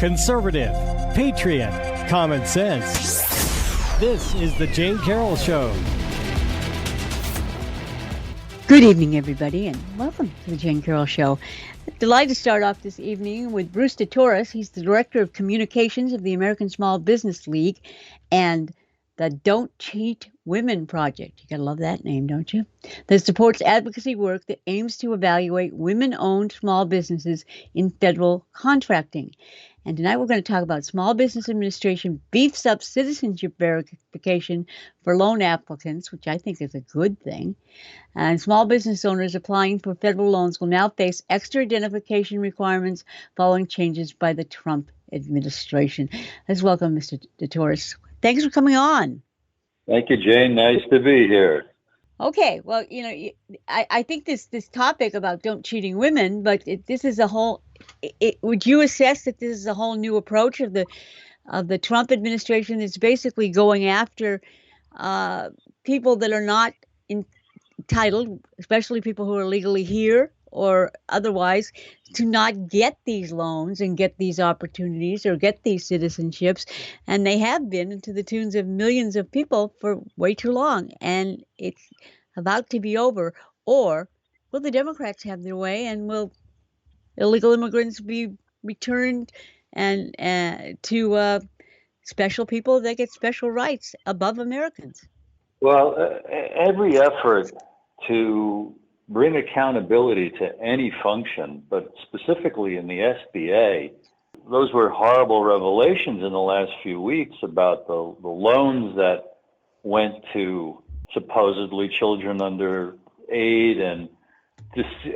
conservative, patriot, common sense. This is the Jayne Carroll Show. Good evening, everybody, and welcome to the Jayne Carroll Show. Delighted to start off this evening with Torres. He's the Director of Communications of the American Small Business League and the Don't Cheat Women Project. You gotta love that name, don't you? That supports advocacy work that aims to evaluate women-owned small businesses in federal contracting. And tonight we're going to talk about Small Business Administration beefs up citizenship verification for loan applicants, which I think is a good thing. And small business owners applying for federal loans will now face extra identification requirements following changes by the Trump administration. Let's welcome Mr. Torres. Thanks for coming on. Thank you, Jane. Nice to be here. Okay, well, I think this topic about don't cheating women, but this is a whole. Would you assess that this is a whole new approach of the Trump administration that's basically going after people that are not entitled, especially people who are legally here or otherwise, to not get these loans and get these opportunities or get these citizenships, and they have been to the tunes of millions of people for way too long, and it's about to be over. Or will the Democrats have their way, and will illegal immigrants be returned and to special people that get special rights above Americans? Well, every effort to bring accountability to any function, but specifically in the SBA, those were horrible revelations in the last few weeks about the loans that went to supposedly children under 8 and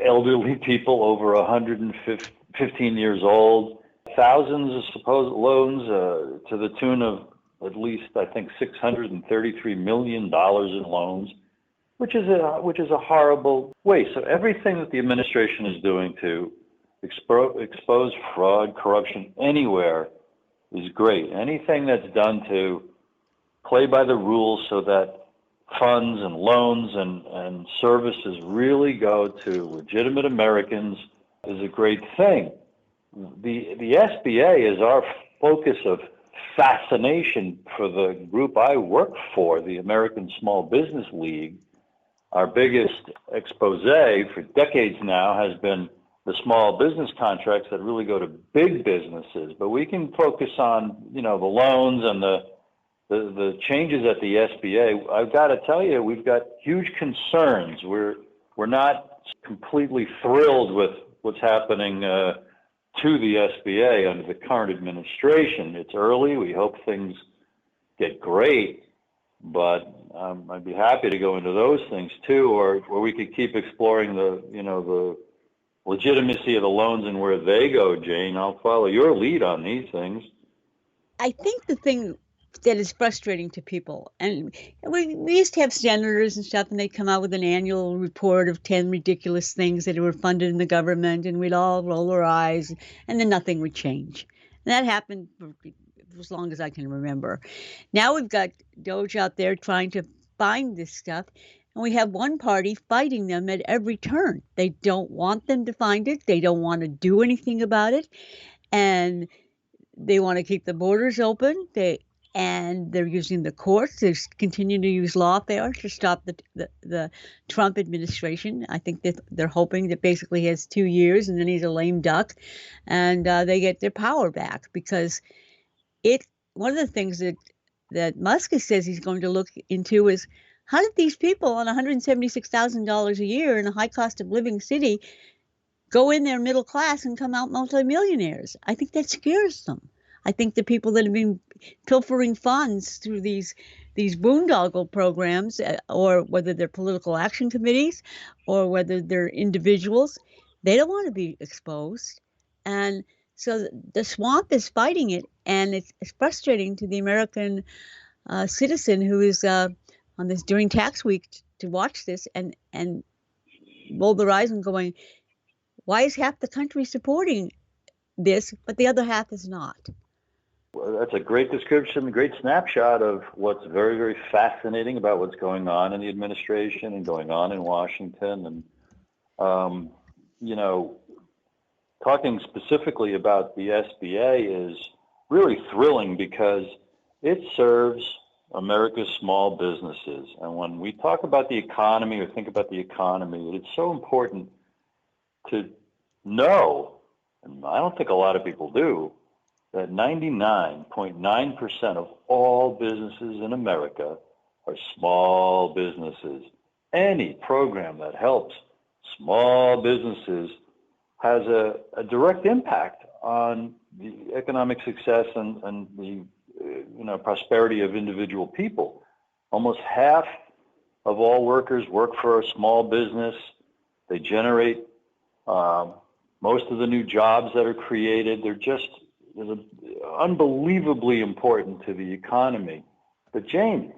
elderly people over 115 years old. Thousands of supposed loans to the tune of at least, I think, $633 million in loans, which is a horrible waste. So everything that the administration is doing to expose fraud, corruption anywhere is great. Anything that's done to play by the rules so that funds and loans and services really go to legitimate Americans is a great thing. The SBA is our focus of fascination for the group I work for, the American Small Business League. Our biggest expose for decades now has been the small business contracts that really go to big businesses. But we can focus on, the loans and the changes at the SBA. I've got to tell you, we've got huge concerns. We're not completely thrilled with what's happening to the SBA under the current administration. It's early. We hope things get great, but I'd be happy to go into those things too, or we could keep exploring the legitimacy of the loans and where they go, Jane. I'll follow your lead on these things. I think the thing that is frustrating to people, and we used to have senators and stuff, and they'd come out with an annual report of 10 ridiculous things that were funded in the government, and we'd all roll our eyes, and then nothing would change. And that happened for as long as I can remember. Now we've got Doge out there trying to find this stuff, and we have one party fighting them at every turn. They don't want them to find it. They don't want to do anything about it, and they want to keep the borders open. And they're using the courts. They continue to use lawfare to stop the Trump administration. I think that they're hoping that basically he has 2 years and then he's a lame duck, and they get their power back. Because one of the things that Musk says he's going to look into is, how did these people on $176,000 a year in a high cost of living city go in there middle class and come out multimillionaires? I think that scares them. I think the people that have been pilfering funds through these boondoggle programs, or whether they're political action committees or whether they're individuals, they don't want to be exposed. And so the swamp is fighting it, and it's frustrating to the American citizen who is on this during tax week to watch this and roll their eyes and going, why is half the country supporting this, but the other half is not? Well, that's a great description, a great snapshot of what's very, very fascinating about what's going on in the administration and going on in Washington. And, talking specifically about the SBA is really thrilling because it serves America's small businesses. And when we talk about the economy or think about the economy, it's so important to know, and I don't think a lot of people do, that 99.9% of all businesses in America are small businesses. Any program that helps small businesses has a direct impact on the economic success and the prosperity of individual people. Almost half of all workers work for a small business. They generate most of the new jobs that are created. They're just unbelievably important to the economy. But Jayne,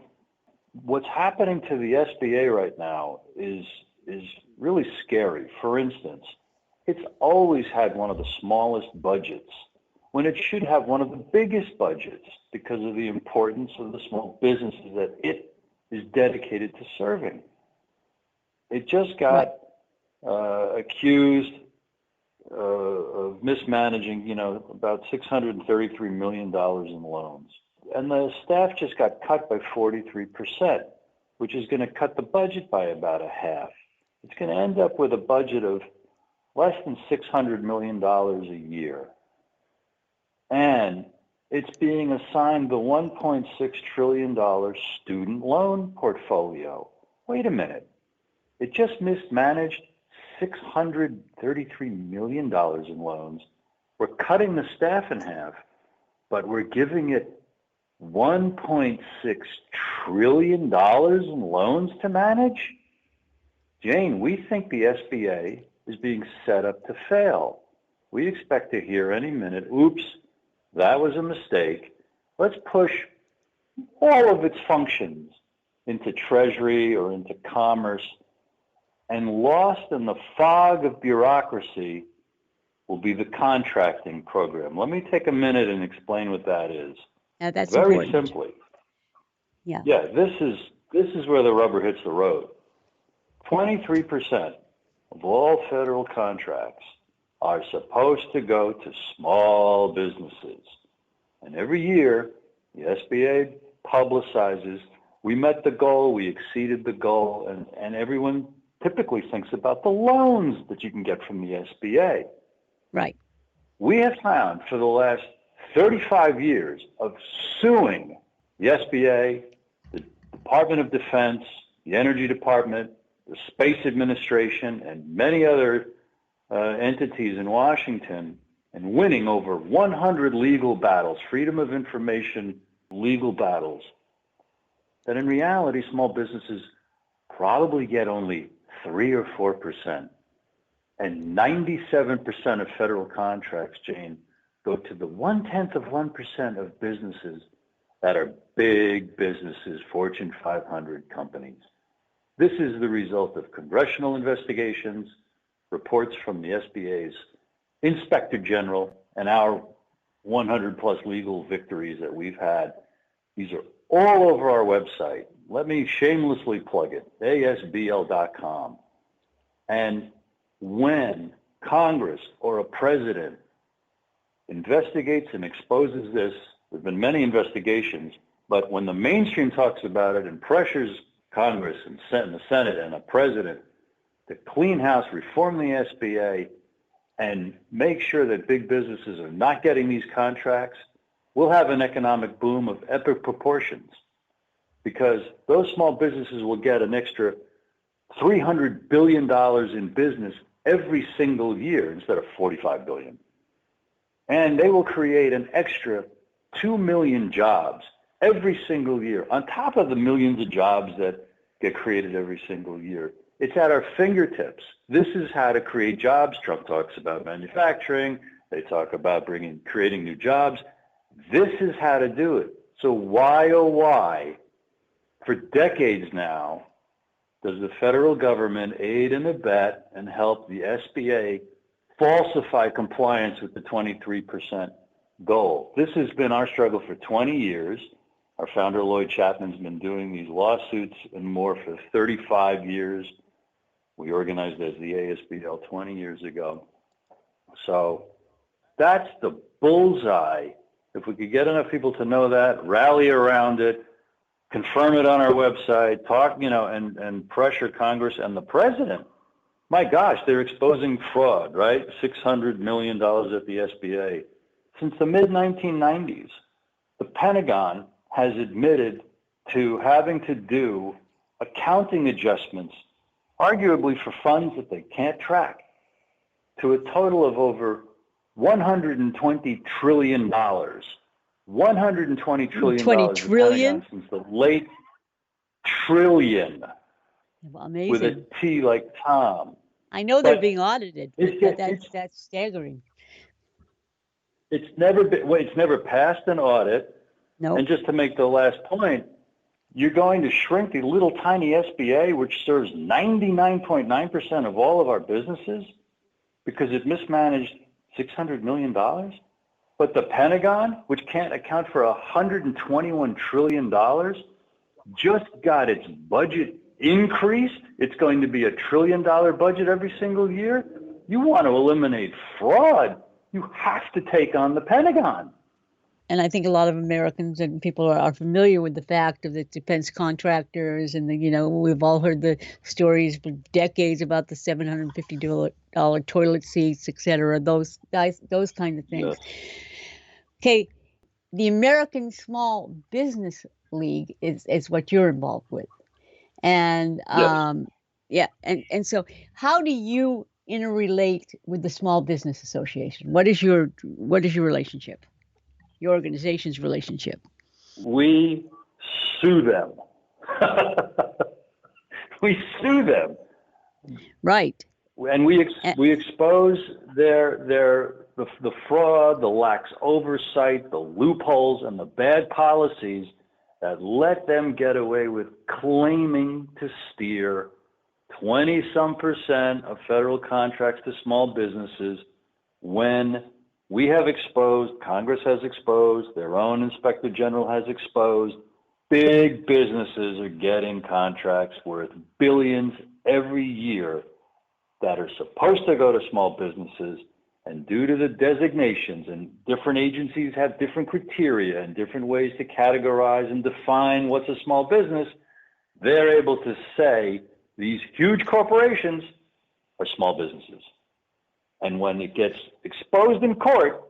what's happening to the SBA right now is really scary. For instance, it's always had one of the smallest budgets when it should have one of the biggest budgets because of the importance of the small businesses that it is dedicated to serving. It just got accused of mismanaging, about $633 million in loans. And the staff just got cut by 43%, which is going to cut the budget by about a half. It's going to end up with a budget of less than $600 million a year. And it's being assigned the $1.6 trillion student loan portfolio. Wait a minute. It just mismanaged $633 million in loans. We're cutting the staff in half, but we're giving it $1.6 trillion in loans to manage? Jayne, we think the SBA is being set up to fail. We expect to hear any minute, oops, that was a mistake. Let's push all of its functions into Treasury or into Commerce, and lost in the fog of bureaucracy will be the contracting program. Let me take a minute and explain what that is. Yeah, that's very important. simply. Yeah. Yeah, this is where the rubber hits the road. 23% of all federal contracts are supposed to go to small businesses. And every year, the SBA publicizes, we met the goal, we exceeded the goal, and everyone typically thinks about the loans that you can get from the SBA. Right. We have found for the last 35 years of suing the SBA, the Department of Defense, the Energy Department, the Space Administration, and many other entities in Washington, and winning over 100 legal battles, freedom of information legal battles, that in reality, small businesses probably get only 3 or 4%. And 97% of federal contracts, Jayne, go to the 0.1% of businesses that are big businesses, Fortune 500 companies. This is the result of congressional investigations, reports from the SBA's Inspector General, and our 100+ legal victories that we've had. These are all over our website. Let me shamelessly plug it, asbl.com. And when Congress or a president investigates and exposes this, there have been many investigations, but when the mainstream talks about it and pressures Congress and the Senate and a president to clean house, reform the SBA, and make sure that big businesses are not getting these contracts, we'll have an economic boom of epic proportions, because those small businesses will get an extra $300 billion in business every single year instead of $45 billion. And they will create an extra 2 million jobs every single year, on top of the millions of jobs that get created every single year. It's at our fingertips. This is how to create jobs. Trump talks about manufacturing. They talk about creating new jobs. This is how to do it. So why, oh why, for decades now, does the federal government aid and abet and help the SBA falsify compliance with the 23% goal? This has been our struggle for 20 years. Our founder, Lloyd Chapman's been doing these lawsuits and more for 35 years. We organized as the ASBL 20 years ago. So that's the bullseye. If we could get enough people to know that, rally around it, confirm it on our website, talk, and pressure Congress and the president. My gosh, they're exposing fraud, right? $600 million at the SBA. Since the mid-1990s, the Pentagon has admitted to having to do accounting adjustments, arguably for funds that they can't track, to a total of over $120 trillion. $120 trillion. 20 trillion? Since the late trillion. Well, amazing. With a T like Tom. I know they're being audited. That's staggering. It's never passed an audit. No. And just to make the last point, you're going to shrink the little tiny SBA, which serves 99.9% of all of our businesses, because it mismanaged $600 million. But the Pentagon, which can't account for $121 trillion, just got its budget increased. It's going to be $1 trillion budget every single year. You want to eliminate fraud, you have to take on the Pentagon. And I think a lot of Americans and people are familiar with the fact of the defense contractors, and we've all heard the stories for decades about the $750 toilet seats, et cetera, those kind of things. Yes. Okay, the American Small Business League is what you're involved with, and yes. And so how do you interrelate with the Small Business Association? What is your relationship? Your organization's relationship? We sue them. We sue them. Right. And we expose the fraud, the lax oversight, the loopholes, and the bad policies that let them get away with claiming to steer 20-some% of federal contracts to small businesses, when we have exposed, Congress has exposed, their own Inspector General has exposed, big businesses are getting contracts worth billions every year that are supposed to go to small businesses, and due to the designations, and different agencies have different criteria and different ways to categorize and define what's a small business, they're able to say these huge corporations are small businesses. And when it gets exposed in court,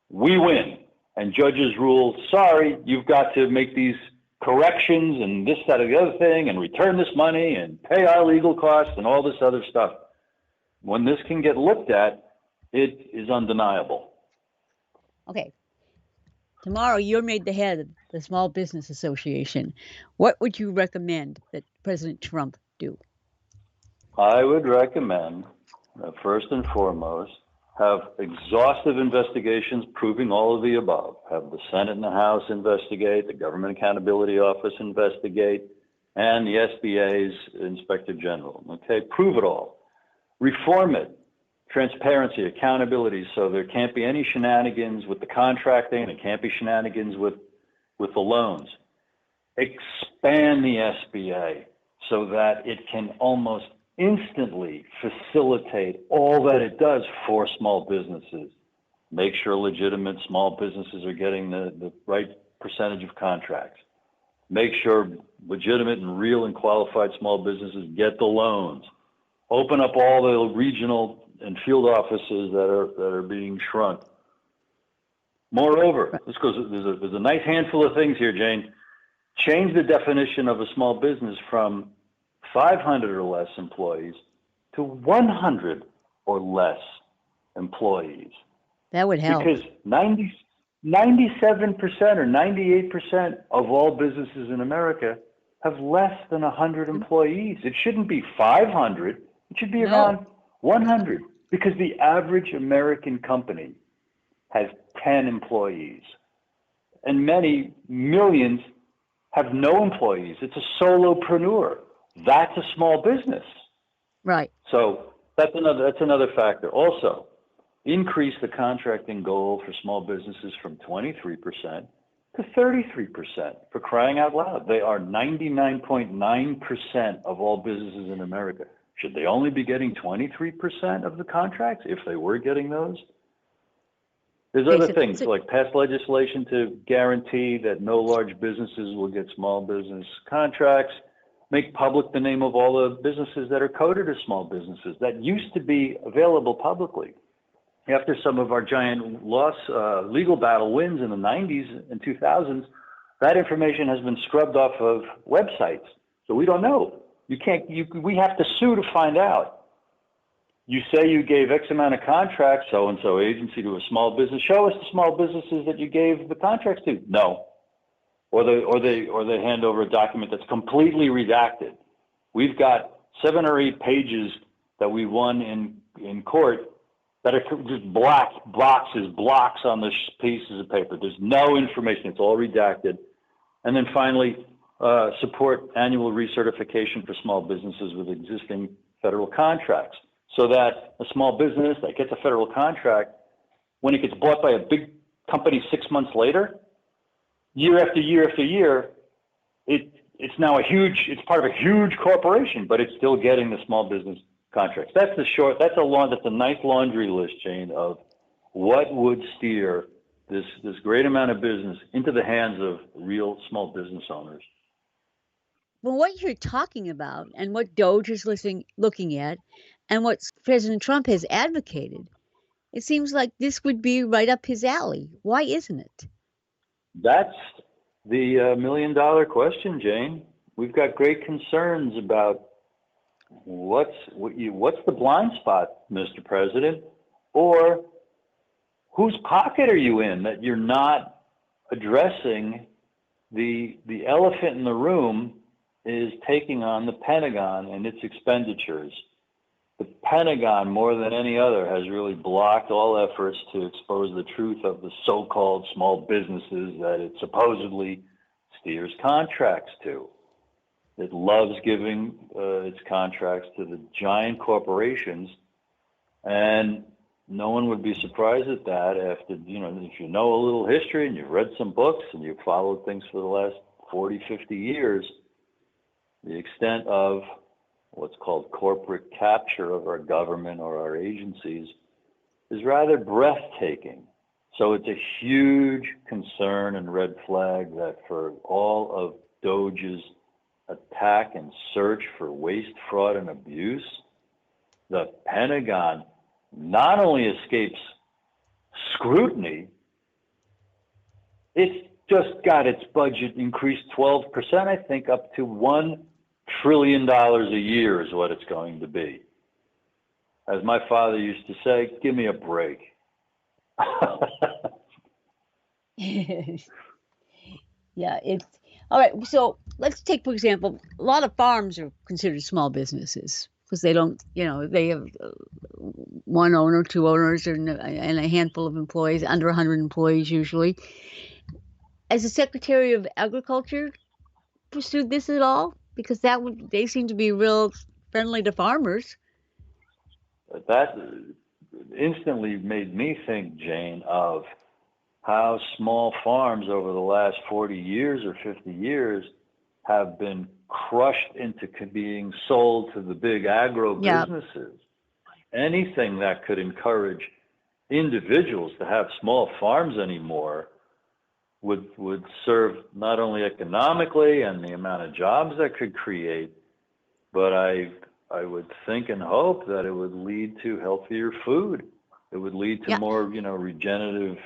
we win. And judges rule, sorry, you've got to make these corrections and this, that, or the other thing, and return this money and pay our legal costs and all this other stuff. When this can get looked at, it is undeniable. Okay. Tomorrow, you're made the head of the Small Business Association. What would you recommend that President Trump do? I would recommend, first and foremost, have exhaustive investigations proving all of the above. Have the Senate and the House investigate, the Government Accountability Office investigate, and the SBA's Inspector General. Okay, prove it all. Reform it. Transparency, accountability, so there can't be any shenanigans with the contracting, and it can't be shenanigans with the loans. Expand the SBA so that it can almost instantly facilitate all that it does for small businesses. Make sure legitimate small businesses are getting the right percentage of contracts. Make sure legitimate and real and qualified small businesses get the loans. Open up all the regional and field offices that are being shrunk. Moreover, there's a nice handful of things here, Jayne. Change the definition of a small business from 500 or less employees to 100 or less employees. That would help. Because 97% or 98% of all businesses in America have less than 100 employees. It shouldn't be 500. It should be around 100, because the average American company has 10 employees, and many millions have no employees. It's a solopreneur. That's a small business. Right. So that's another factor. Also, increase the contracting goal for small businesses from 23% to 33%. For crying out loud, they are 99.9% of all businesses in America. Should they only be getting 23% of the contracts if they were getting those? There's other things like pass legislation to guarantee that no large businesses will get small business contracts, make public the name of all the businesses that are coded as small businesses. That used to be available publicly. After some of our giant legal battle wins in the 90s and 2000s, that information has been scrubbed off of websites. So we don't know. We have to sue to find out. You say you gave X amount of contracts, so-and-so agency, to a small business. Show us the small businesses that you gave the contracts to. No. Or they hand over a document that's completely redacted. We've got 7 or 8 pages that we won in court that are just blocks on the pieces of paper. There's no information. It's all redacted. And then finally, support annual recertification for small businesses with existing federal contracts, so that a small business that gets a federal contract, when it gets bought by a big company 6 months later, year after year after year, it's now it's part of a huge corporation, but it's still getting the small business contracts. That's a nice laundry list, Jayne, of what would steer this great amount of business into the hands of real small business owners. Well, what you're talking about and what Doge is looking at and what President Trump has advocated, it seems like this would be right up his alley. Why isn't it? That's the $1 million question, Jayne. We've got great concerns about what's the blind spot, Mr. President, or whose pocket are you in that you're not addressing the elephant in the room is taking on the Pentagon and its expenditures. The Pentagon, more than any other, has really blocked all efforts to expose the truth of the so-called small businesses that it supposedly steers contracts to. It loves giving its contracts to the giant corporations, and no one would be surprised at that after, if you know a little history and you've read some books and you've followed things for the last 40, 50 years, the extent of what's called corporate capture of our government or our agencies is rather breathtaking. So it's a huge concern and red flag that for all of Doge's attack and search for waste, fraud, and abuse, the Pentagon not only escapes scrutiny, it's just got its budget increased 12%, I think, up to $1 trillion a year is what it's going to be. As my father used to say, give me a break. Yeah, it's all right. So let's take, for example, a lot of farms are considered small businesses because they don't, they have one owner, 2 owners, and a handful of employees, under 100 employees usually. As the Secretary of Agriculture pursued this at all? Because they seem to be real friendly to farmers. That instantly made me think, Jayne, of how small farms over the last 40 years or 50 years have been crushed into being sold to the big agro businesses. Anything that could encourage individuals to have small farms anymore would serve not only economically and the amount of jobs that could create, but I would think and hope that it would lead to healthier food. It would lead to more, regenerative,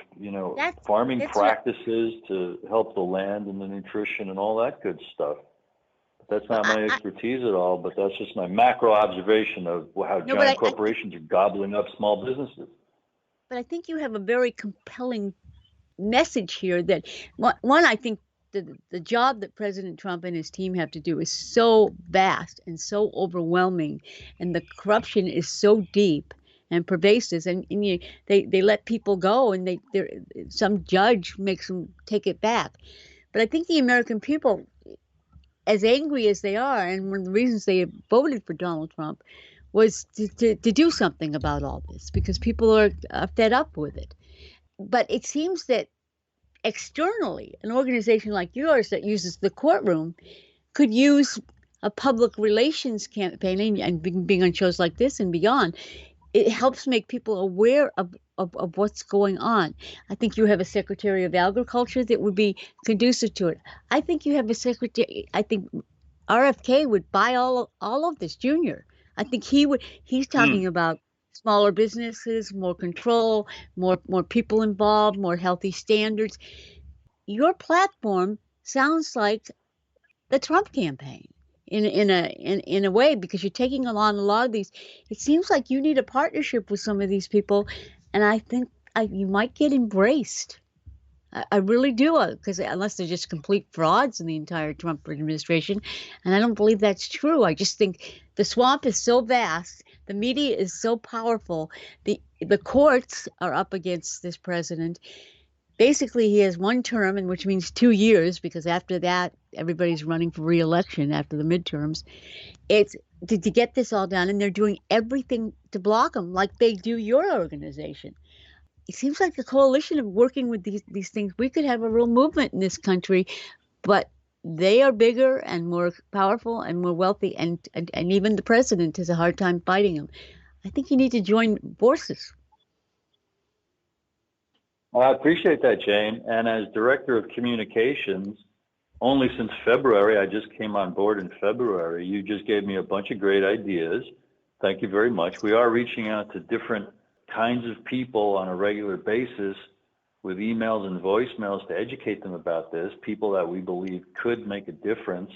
farming practices to help the land and the nutrition and all that good stuff. But that's not my expertise at all, but that's just my macro observation of how giant corporations are gobbling up small businesses. But I think you have a very compelling message here that one, I think the job that President Trump and his team have to do is so vast and so overwhelming, and the corruption is so deep and pervasive, and they let people go, and some judge makes them take it back. But I think the American people, as angry as they are, and one of the reasons they voted for Donald Trump was to do something about all this, because people are fed up with it. But it seems that externally, an organization like yours that uses the courtroom could use a public relations campaign and being on shows like this and beyond, it helps make people aware of what's going on. I think you have a Secretary of Agriculture that would be conducive to it. I think you have a secretary. I think RFK would buy all of this, Junior. I think he's Hmm. talking about smaller businesses, more control, more people involved, more healthy standards. Your platform sounds like the Trump campaign in a way, because you're taking along a lot of these. It seems like you need a partnership with some of these people, and I think you might get embraced. I really do, because unless they're just complete frauds in the entire Trump administration, and I don't believe that's true. I just think the swamp is so vast, the media is so powerful, the courts are up against this president. Basically, he has one term, and which means 2 years, because after that, everybody's running for re-election after the midterms. It's to get this all done, and they're doing everything to block him, like they do your organization. It seems like the coalition of working with these things, we could have a real movement in this country, but they are bigger and more powerful and more wealthy, and even the president has a hard time fighting them. I think you need to join forces. Well, I appreciate that, Jane. And as Director of Communications, only since February, I just came on board in February, you just gave me a bunch of great ideas. Thank you very much. We are reaching out to different kinds of people on a regular basis with emails and voicemails to educate them about this, people that we believe could make a difference.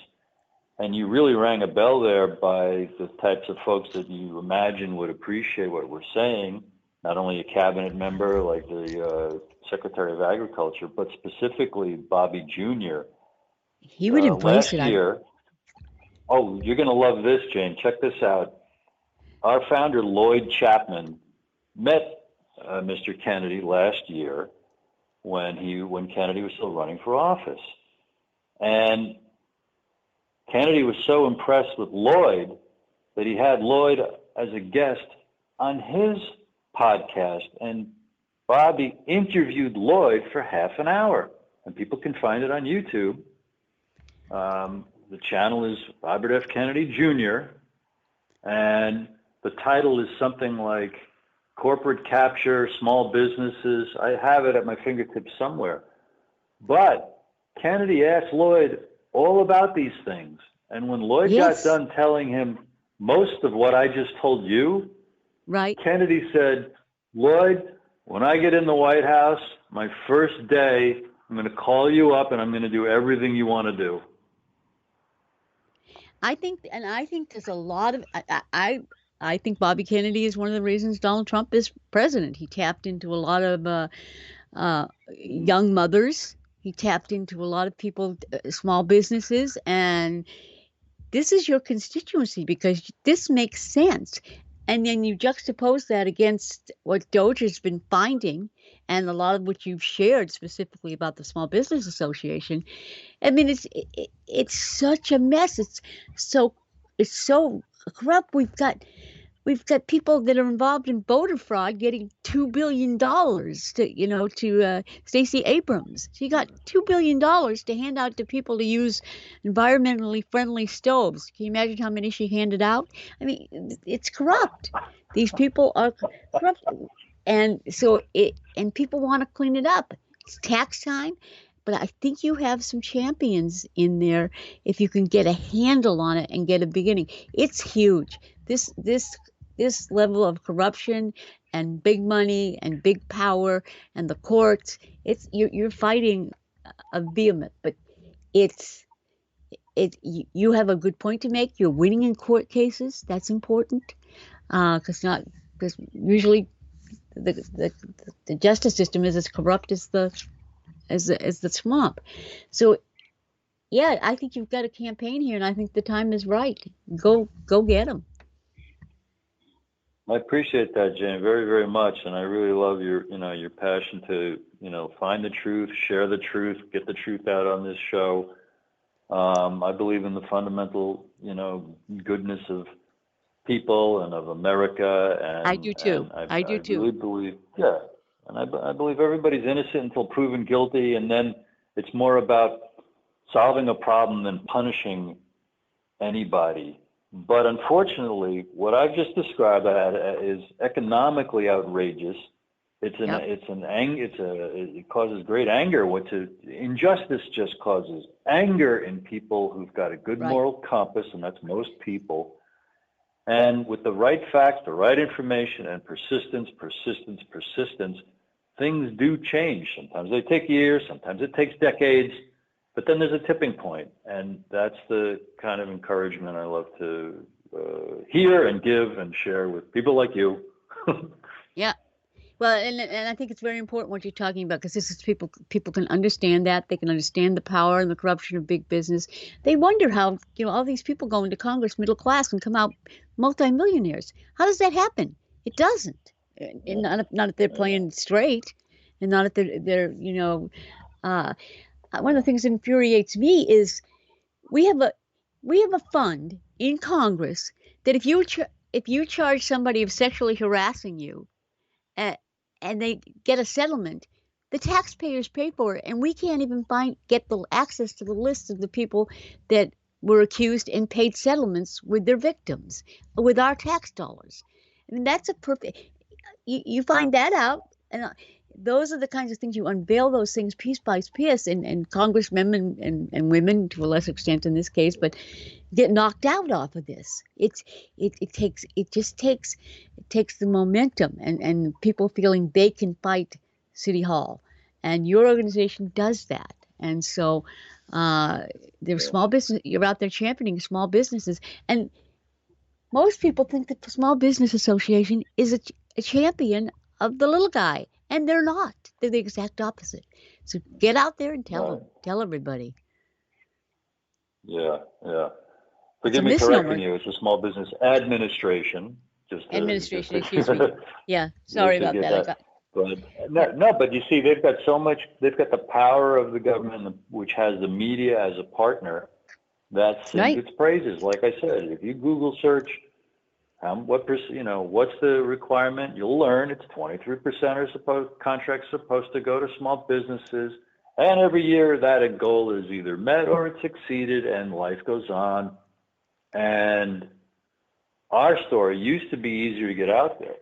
And you really rang a bell there by the types of folks that you imagine would appreciate what we're saying, not only a cabinet member like the Secretary of Agriculture, but specifically Bobby Jr. He would embrace Last it. year, oh, you're going to love this, Jane. Check this out. Our founder, Lloyd Chapman, met Mr. Kennedy last year when Kennedy was still running for office. And Kennedy was so impressed with Lloyd that he had Lloyd as a guest on his podcast. And Bobby interviewed Lloyd for half an hour. And people can find it on YouTube. The channel is Robert F. Kennedy Jr. And the title is something like Corporate Capture, Small Businesses. I have it at my fingertips somewhere. But Kennedy asked Lloyd all about these things. And when Lloyd Yes. got done telling him most of what I just told you, Right. Kennedy said, Lloyd, when I get in the White House, my first day, I'm going to call you up and I'm going to do everything you want to do. I think there's a lot of I think Bobby Kennedy is one of the reasons Donald Trump is president. He tapped into a lot of young mothers. He tapped into a lot of people, small businesses, and this is your constituency because this makes sense. And then you juxtapose that against what Doge has been finding, and a lot of what you've shared specifically about the Small Business Association. I mean, it's such a mess. It's so corrupt. We've got people that are involved in voter fraud getting $2 billion to Stacey Abrams. She got $2 billion to hand out to people to use environmentally friendly stoves. Can you imagine how many she handed out? I mean, it's corrupt. These people are corrupt, and people want to clean it up. It's tax time. But I think you have some champions in there if you can get a handle on it and get a beginning. It's huge. This level of corruption and big money and big power and the courts, you're fighting a vehement, but you have a good point to make. You're winning in court cases. That's important, because usually the justice system is as corrupt as the swamp. So yeah, I think you've got a campaign here, and I think the time is right. Go get them. I appreciate that, Jane, very, very much. And I really love your passion to, find the truth, share the truth, get the truth out on this show. I believe in the fundamental, goodness of people and of America. And I do too. And I do too. really believe, yeah. And I believe everybody's innocent until proven guilty. And then it's more about solving a problem than punishing anybody. But unfortunately, what I've just described is economically outrageous. It causes great anger. Injustice just causes anger in people who've got a good moral compass, and that's most people. And with the right facts, the right information, and persistence, things do change. Sometimes they take years, sometimes it takes decades, but then there's a tipping point, and that's the kind of encouragement I love to hear and give and share with people like you. Yeah. Well, and I think it's very important what you're talking about, because this is people can understand that. They can understand the power and the corruption of big business. They wonder how, all these people go into Congress, middle class, and come out multimillionaires. How does that happen? It doesn't. And not if they're playing straight, and not if they're one of the things that infuriates me is we have a fund in Congress that if you charge somebody of sexually harassing you, and they get a settlement, the taxpayers pay for it, and we can't even get the access to the list of the people that were accused and paid settlements with their victims with our tax dollars. I mean, that's a perfect. You find that out, and those are the kinds of things you unveil those things piece by piece, and congressmen and women to a lesser extent in this case, but get knocked out off of this. It takes the momentum and people feeling they can fight City Hall, and your organization does that. And so there's small business. You're out there championing small businesses, and most people think that the Small Business Association is a champion of the little guy, and they're not. They're the exact opposite. So get out there and tell everybody. Yeah. Forgive me correcting you. It's a Small Business Administration. Administration, excuse me. Yeah, sorry about that. But you see, they've got the power of the government, which has the media as a partner, that sings its praises. Like I said, if you Google search, what's the requirement, you'll learn it's 23% contracts supposed to go to small businesses. And every year that goal is either met or it's exceeded, and life goes on. And our story used to be easier to get out there.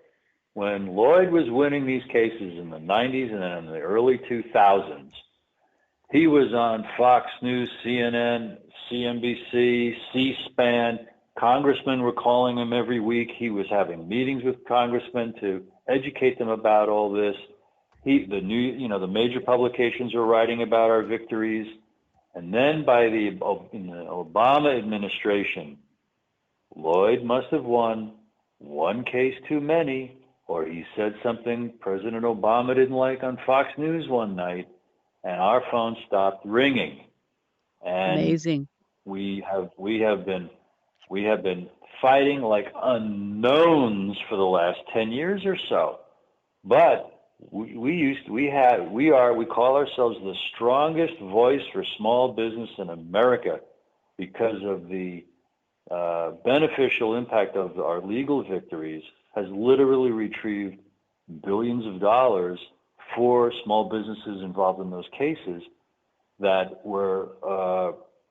When Lloyd was winning these cases in the 90s and then in the early 2000s, he was on Fox News, CNN, CNBC, C-SPAN. Congressmen were calling him every week. He was having meetings with congressmen to educate them about all this. The major publications were writing about our victories. And then in the Obama administration, Lloyd must have won one case too many, or he said something President Obama didn't like on Fox News one night, and our phone stopped ringing. And amazing. We have been fighting like unknowns for the last 10 years or so. But we call ourselves the strongest voice for small business in America because of the beneficial impact of our legal victories has literally retrieved billions of dollars for small businesses involved in those cases that were,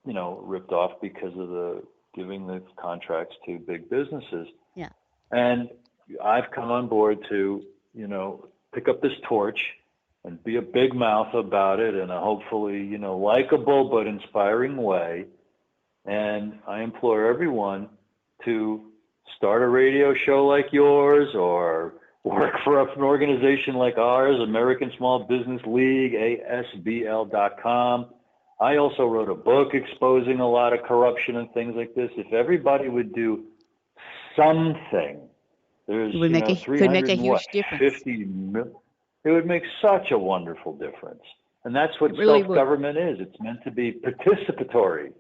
ripped off because of giving the contracts to big businesses. Yeah. And I've come on board to, pick up this torch and be a big mouth about it in a hopefully, likable but inspiring way. And I implore everyone to start a radio show like yours or work for an organization like ours, American Small Business League, ASBL.com. I also wrote a book exposing a lot of corruption and things like this. If everybody would do something, there's could make a huge difference. It would make such a wonderful difference. And that's what really self-government is. It's meant to be participatory.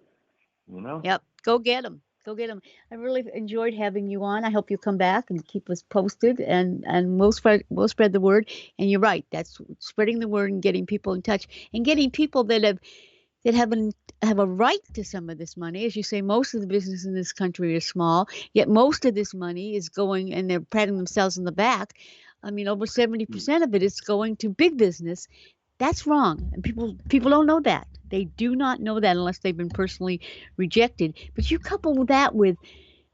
Yep. Go get them. I really enjoyed having you on. I hope you come back and keep us posted, and we'll spread the word. And you're right. That's spreading the word and getting people in touch and getting people that have a right to some of this money. As you say, most of the business in this country is small, yet most of this money is going, and they're patting themselves on the back. I mean, over 70% of it is going to big business That's wrong. And people don't know that. They do not know that unless they've been personally rejected. But you couple that with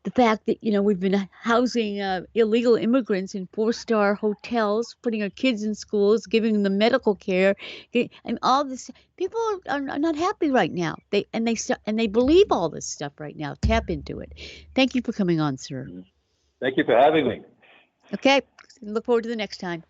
the fact that we've been housing illegal immigrants in four-star hotels, putting our kids in schools, giving them medical care, and all this. People are not happy right now. They believe all this stuff right now. Tap into it. Thank you for coming on, sir. Thank you for having me. Okay, look forward to the next time.